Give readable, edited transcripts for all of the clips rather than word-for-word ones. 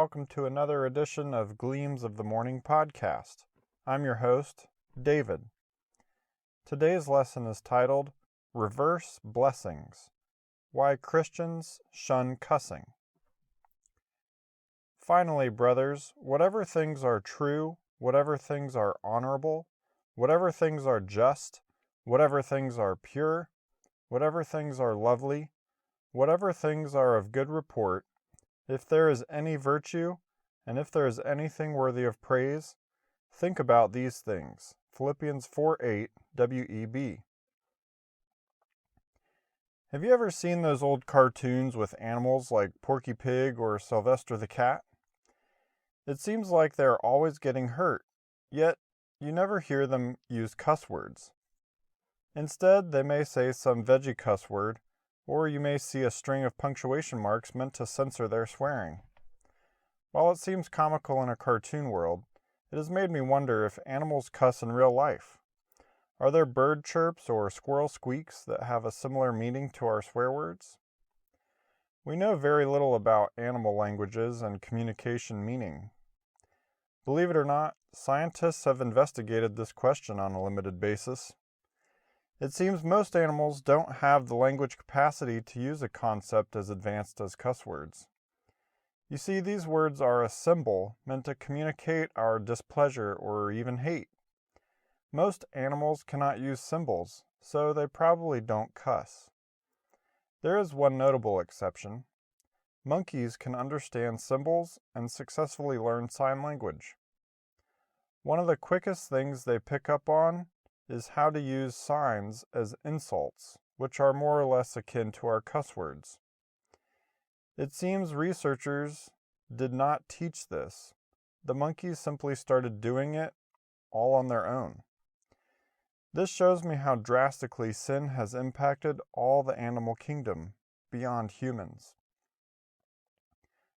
welcome to another edition of Gleams of the Morning podcast. I'm your host, David. Today's lesson is titled, Reverse Blessings, Why Christians Shun Cussing. Finally, brothers, whatever things are true, whatever things are honorable, whatever things are just, whatever things are pure, whatever things are lovely, whatever things are of good report, if there is any virtue, and if there is anything worthy of praise, think about these things. Philippians 4:8 WEB. Have you ever seen those old cartoons with animals like Porky Pig or Sylvester the Cat? It seems like they're always getting hurt, yet you never hear them use cuss words. Instead, they may say some veggie cuss word, or you may see a string of punctuation marks meant to censor their swearing. While it seems comical in a cartoon world, it has made me wonder if animals cuss in real life. Are there bird chirps or squirrel squeaks that have a similar meaning to our swear words? We know very little about animal languages and communication meaning. Believe it or not, scientists have investigated this question on a limited basis. It seems most animals don't have the language capacity to use a concept as advanced as cuss words. You see, these words are a symbol meant to communicate our displeasure or even hate. Most animals cannot use symbols, so they probably don't cuss. There is one notable exception. Monkeys can understand symbols and successfully learn sign language. One of the quickest things they pick up on is how to use signs as insults, which are more or less akin to our cuss words. It seems researchers did not teach this. The monkeys simply started doing it all on their own. This shows me how drastically sin has impacted all the animal kingdom, beyond humans.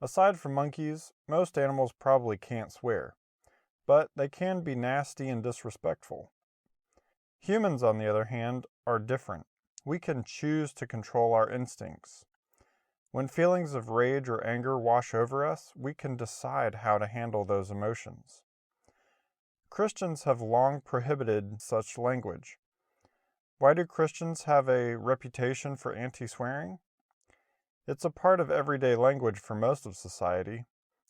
Aside from monkeys, most animals probably can't swear, but they can be nasty and disrespectful. Humans, on the other hand, are different. We can choose to control our instincts. When feelings of rage or anger wash over us, we can decide how to handle those emotions. Christians have long prohibited such language. Why do Christians have a reputation for anti-swearing? It's a part of everyday language for most of society.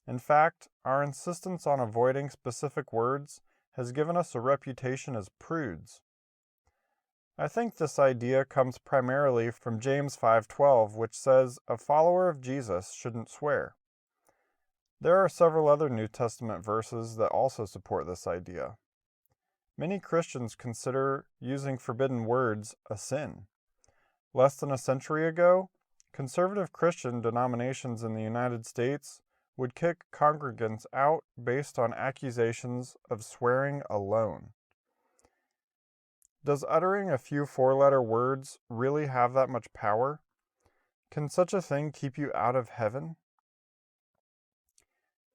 In fact, our insistence on avoiding specific words has given us a reputation as prudes. I think this idea comes primarily from James 5:12, which says a follower of Jesus shouldn't swear. There are several other New Testament verses that also support this idea. Many Christians consider using forbidden words a sin. Less than a century ago, conservative Christian denominations in the United States would kick congregants out based on accusations of swearing alone. Does uttering a few four-letter words really have that much power? Can such a thing keep you out of heaven?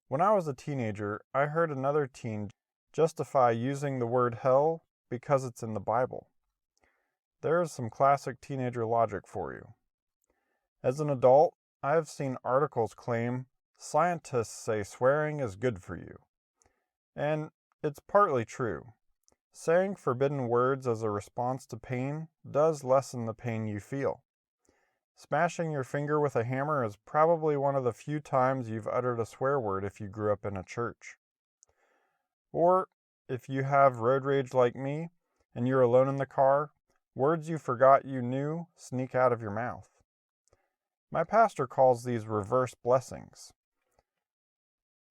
When I was a teenager, I heard another teen justify using the word hell because it's in the Bible. There is some classic teenager logic for you. As an adult, I have seen articles claim scientists say swearing is good for you. And it's partly true. Saying forbidden words as a response to pain does lessen the pain you feel. Smashing your finger with a hammer is probably one of the few times you've uttered a swear word if you grew up in a church. Or, if you have road rage like me, and you're alone in the car, words you forgot you knew sneak out of your mouth. My pastor calls these reverse blessings.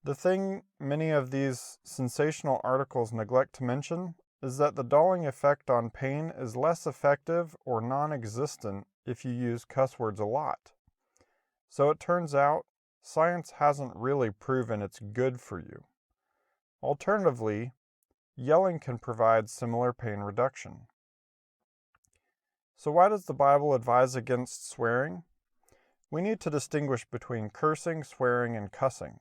The thing many of these sensational articles neglect to mention is that the dulling effect on pain is less effective or non-existent if you use cuss words a lot. So it turns out, science hasn't really proven it's good for you. Alternatively, yelling can provide similar pain reduction. So why does the Bible advise against swearing? We need to distinguish between cursing, swearing, and cussing.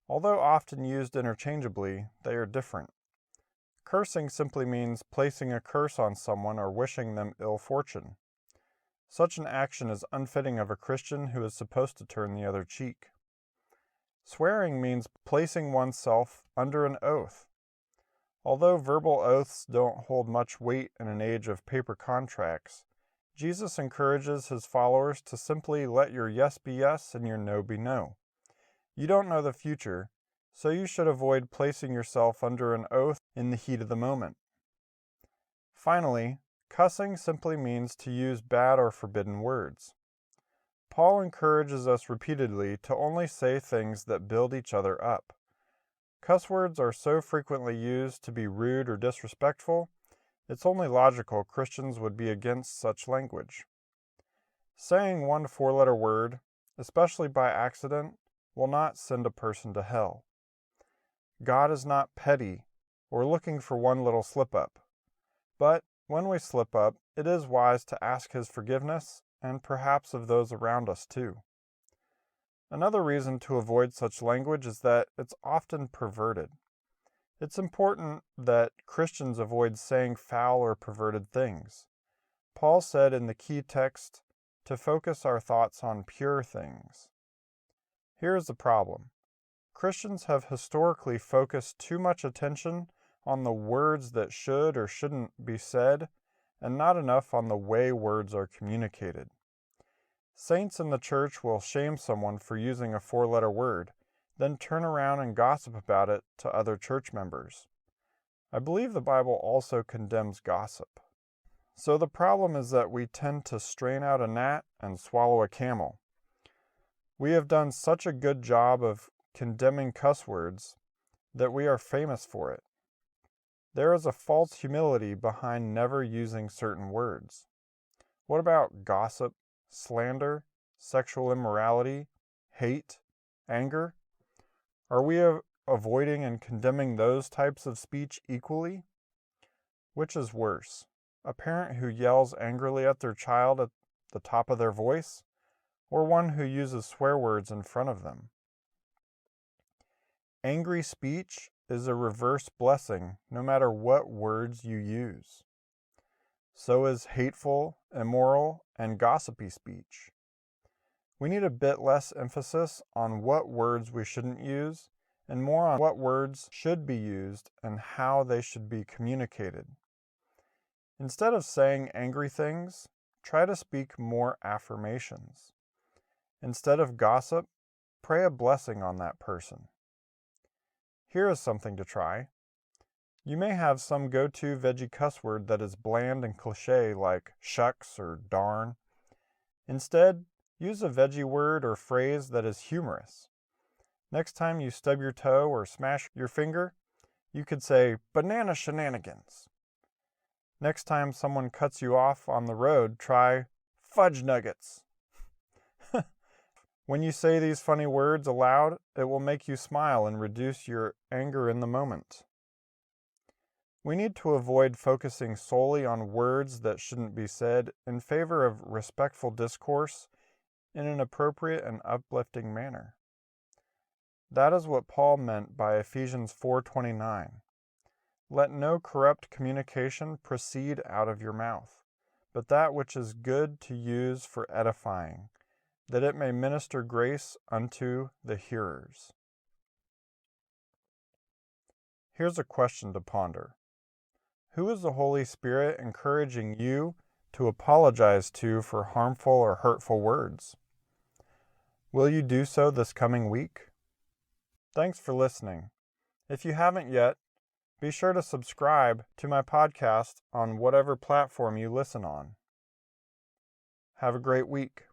Although often used interchangeably, they are different. Cursing simply means placing a curse on someone or wishing them ill fortune. Such an action is unfitting of a Christian who is supposed to turn the other cheek. Swearing means placing oneself under an oath. Although verbal oaths don't hold much weight in an age of paper contracts, Jesus encourages his followers to simply let your yes be yes and your no be no. You don't know the future, so you should avoid placing yourself under an oath in the heat of the moment. Finally, cussing simply means to use bad or forbidden words. Paul encourages us repeatedly to only say things that build each other up. Cuss words are so frequently used to be rude or disrespectful, it's only logical Christians would be against such language. Saying one four-letter word, especially by accident, will not send a person to hell. God is not petty or looking for one little slip-up. But when we slip up, it is wise to ask his forgiveness and perhaps of those around us too. Another reason to avoid such language is that it's often perverted. It's important that Christians avoid saying foul or perverted things. Paul said in the key text to focus our thoughts on pure things. Here's the problem. Christians have historically focused too much attention on the words that should or shouldn't be said, and not enough on the way words are communicated. Saints in the church will shame someone for using a four-letter word, then turn around and gossip about it to other church members. I believe the Bible also condemns gossip. So the problem is that we tend to strain out a gnat and swallow a camel. We have done such a good job of condemning cuss words that we are famous for it. There is a false humility behind never using certain words. What about gossip, slander, sexual immorality, hate, anger? Are we avoiding and condemning those types of speech equally? Which is worse, a parent who yells angrily at their child at the top of their voice, or one who uses swear words in front of them? Angry speech is a reverse blessing no matter what words you use. So is hateful, immoral, and gossipy speech. We need a bit less emphasis on what words we shouldn't use and more on what words should be used and how they should be communicated. Instead of saying angry things, try to speak more affirmations. Instead of gossip, pray a blessing on that person. Here is something to try. You may have some go-to veggie cuss word that is bland and cliche like shucks or darn. Instead, use a veggie word or phrase that is humorous. Next time you stub your toe or smash your finger, you could say, banana shenanigans. Next time someone cuts you off on the road, try fudge nuggets. When you say these funny words aloud, it will make you smile and reduce your anger in the moment. We need to avoid focusing solely on words that shouldn't be said in favor of respectful discourse in an appropriate and uplifting manner. That is what Paul meant by Ephesians 4:29. Let no corrupt communication proceed out of your mouth, but that which is good to use for edifying, that it may minister grace unto the hearers. Here's a question to ponder. Who is the Holy Spirit encouraging you to apologize to for harmful or hurtful words? Will you do so this coming week? Thanks for listening. If you haven't yet, be sure to subscribe to my podcast on whatever platform you listen on. Have a great week.